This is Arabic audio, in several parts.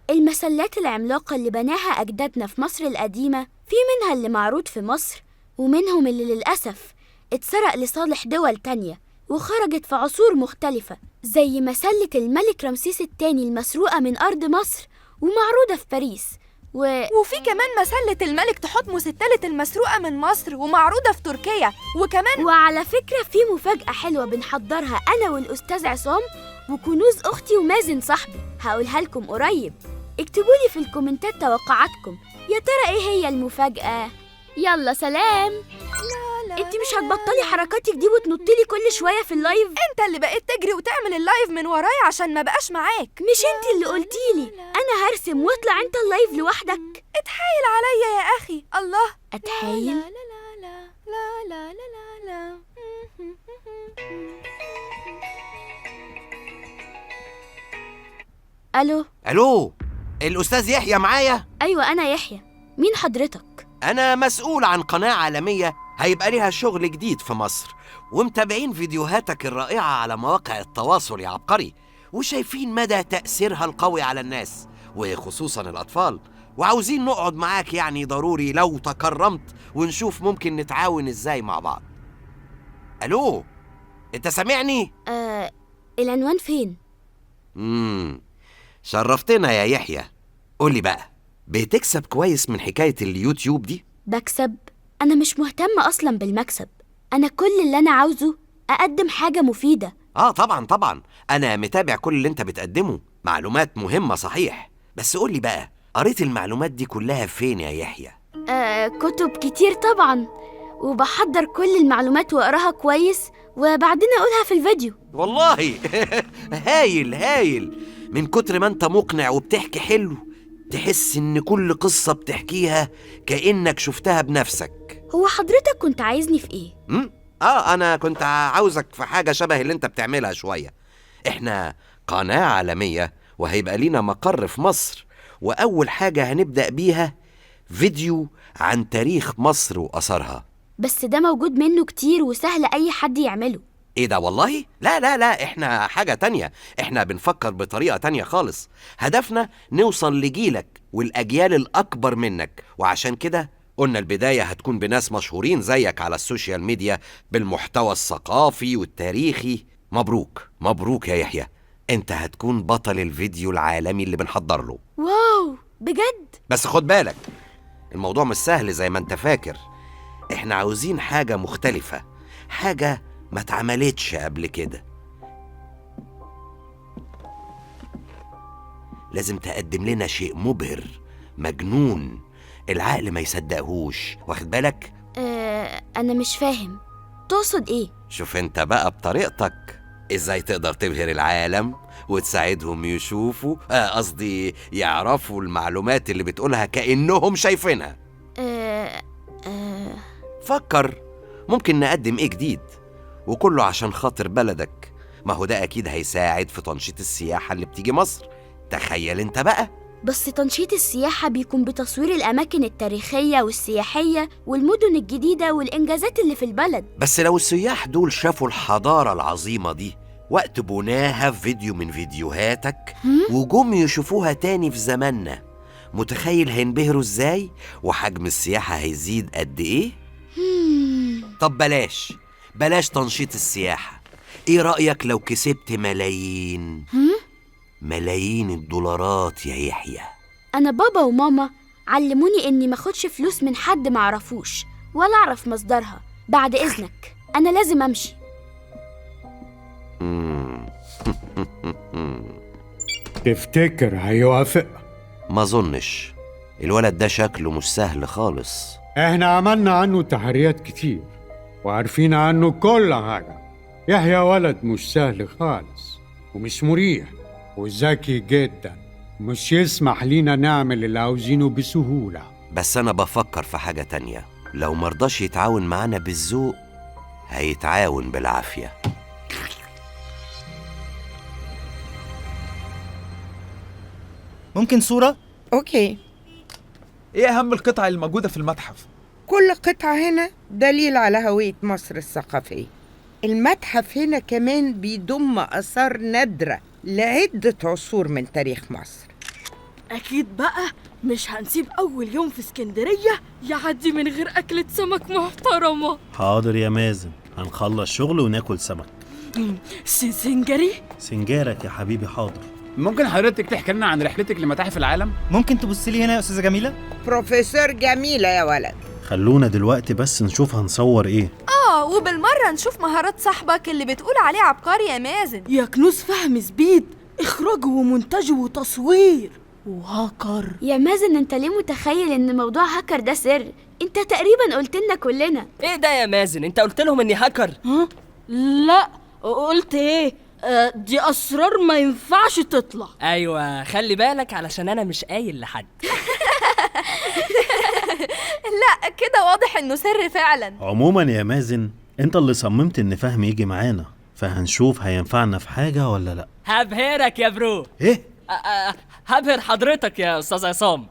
المسلات العملاقة اللي بناها أجدادنا في مصر القديمة، في منها اللي معروض في مصر، ومنهم اللي للأسف اتسرق لصالح دول تانية وخرجت في عصور مختلفة، زي مسلة الملك رمسيس الثاني المسروقة من أرض مصر ومعروضة في باريس. وفي كمان مسلة الملك تحتمس الثالث المسروقة من مصر ومعروضة في تركيا. وعلى فكرة في مفاجأة حلوة بنحضرها أنا والأستاذ عصام وكنوز أختي ومازن صاحبي، هقولها لكم قريب. اكتبولي في الكومنتات توقعاتكم، يا ترى إيه هي المفاجأة؟ يلا سلام. انتي مش هتبطلي حركاتك دي وتنطلي كل شوية في اللايف؟ انت اللي بقيت تجري وتعمل اللايف من ورايا عشان ما بقاش معاك. مش انتي اللي قلتيلي أنا هرسم واطلع انت اللايف لوحدك؟ اتحايل عليا يا أخي. الله، أتحايل؟ لا لا لا لا لا لا لا. ألو. الو، الاستاذ يحيى معايا؟ أيوة أنا يحيى، مين حضرتك؟ انا مسؤول عن قناة عالمية هيبقى ليها شغل جديد في مصر، ومتابعين فيديوهاتك الرائعة على مواقع التواصل يا عبقري، وشايفين مدى تأثيرها القوي على الناس وخصوصا الأطفال، وعاوزين نقعد معاك يعني ضروري لو تكرمت ونشوف ممكن نتعاون ازاي مع بعض. الو، انت سامعني؟ العنوان فين؟ شرفتنا يا يحيى. قولي بقى، بتكسب كويس من حكاية اليوتيوب دي؟ بكسب؟ أنا مش مهتمة أصلا بالمكسب، أنا كل اللي أنا عاوزه أقدم حاجة مفيدة. طبعا أنا متابع كل اللي أنت بتقدمه، معلومات مهمة صحيح، بس قولي بقى، قريت المعلومات دي كلها فين يا يحيى؟ كتب كتير طبعا، وبحضر كل المعلومات وأقراها كويس وبعدين أقولها في الفيديو. والله هايل. من كتر ما أنت مقنع وبتحكي حلو، تحس إن كل قصة بتحكيها كأنك شفتها بنفسك. هو حضرتك كنت عايزني في إيه؟ أنا كنت عاوزك في حاجة شبه اللي أنت بتعملها شوية. إحنا قناة عالمية وهيبقى لينا مقر في مصر، وأول حاجة هنبدأ بيها فيديو عن تاريخ مصر وأثرها. بس ده موجود منه كتير وسهل أي حد يعمله. إيه ده والله؟ لا، إحنا حاجة تانية، إحنا بنفكر بطريقة تانية خالص. هدفنا نوصل لجيلك والأجيال الأكبر منك، وعشان كده قلنا البداية هتكون بناس مشهورين زيك على السوشيال ميديا بالمحتوى الثقافي والتاريخي. مبروك يا يحيى، انت هتكون بطل الفيديو العالمي اللي بنحضر له. واو، بجد؟ بس خد بالك، الموضوع مش سهل زي ما انت فاكر. احنا عاوزين حاجة مختلفة، حاجة ما اتعملتش قبل كده. لازم تقدم لنا شيء مبهر مجنون، العقل ما يصدقهوش، واخد بالك؟ أنا مش فاهم، تقصد إيه؟ شوف انت بقى بطريقتك ازاي تقدر تبهر العالم وتساعدهم يشوفوا قصدي يعرفوا المعلومات اللي بتقولها كأنهم شايفينها. فكر، ممكن نقدم ايه جديد، وكله عشان خاطر بلدك. ما هو ده اكيد هيساعد في تنشيط السياحة اللي بتيجي مصر. تخيل انت بقى. بس تنشيط السياحة بيكون بتصوير الأماكن التاريخية والسياحية والمدن الجديدة والإنجازات اللي في البلد. بس لو السياح دول شافوا الحضارة العظيمة دي وقت بناها في فيديو من فيديوهاتك وجم يشوفوها تاني في زماننا، متخيل هينبهروا ازاي وحجم السياحة هيزيد قد ايه؟ طب بلاش تنشيط السياحة. ايه رأيك لو كسبت ملايين الدولارات يا يحيى؟ أنا بابا وماما علموني إني ماخدش فلوس من حد معرفوش ولا أعرف مصدرها. بعد إذنك أنا لازم أمشي. تفتكر هيوافق؟ ما ظنش، الولد ده شكله مش سهل خالص. احنا عملنا عنه تحريات كتير وعارفين عنه كل حاجة. يحيى ولد مش سهل خالص ومش مريح وذكي جدا، مش يسمح لينا نعمل اللي عاوزينه بسهولة. بس أنا بفكر في حاجة تانية، لو مرضاش يتعاون معانا بالذوق هيتعاون بالعافية. ممكن صورة؟ أوكي. إيه أهم القطع الموجودة في المتحف؟ كل قطعة هنا دليل على هوية مصر الثقافية. المتحف هنا كمان بيضم آثار نادرة لعدة عصور من تاريخ مصر. أكيد بقى مش هنسيب أول يوم في اسكندرية يعدي من غير أكلة سمك محترمة. حاضر يا مازن، هنخلص شغل وناكل سمك. سنجري؟ سنجارك يا حبيبي، حاضر. ممكن حضرتك تحكي لنا عن رحلتك لمتاحف العالم؟ ممكن تبص لي هنا يا أستاذة جميلة؟ بروفيسور جميلة يا ولد. خلونا دلوقتي بس نشوف هنصور ايه. وبالمرة نشوف مهارات صاحبك اللي بتقول عليه عبقري يا مازن. يا كنوز فهم سبيد، إخراج ومونتاج وتصوير وهاكر. يا مازن انت ليه متخيل ان موضوع هاكر ده سر؟ انت تقريبا قلت لنا كلنا. ايه ده يا مازن؟ انت قلت لهم اني هاكر؟ ها؟ لا، قلت ايه؟ دي أسرار ما ينفعش تطلع. ايوه خلي بالك علشان انا مش قايل لحد. لا كده واضح انه سر فعلا. عموما يا مازن، انت اللي صممت ان فهمي يجي معانا، فهنشوف هينفعنا في حاجة ولا لا. هبهرك يا برو. ايه؟ هبهر حضرتك يا استاذ عصام.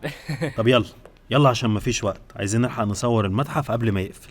طب يلا عشان مفيش وقت، عايزين نلحق نصور المتحف قبل ما يقفل.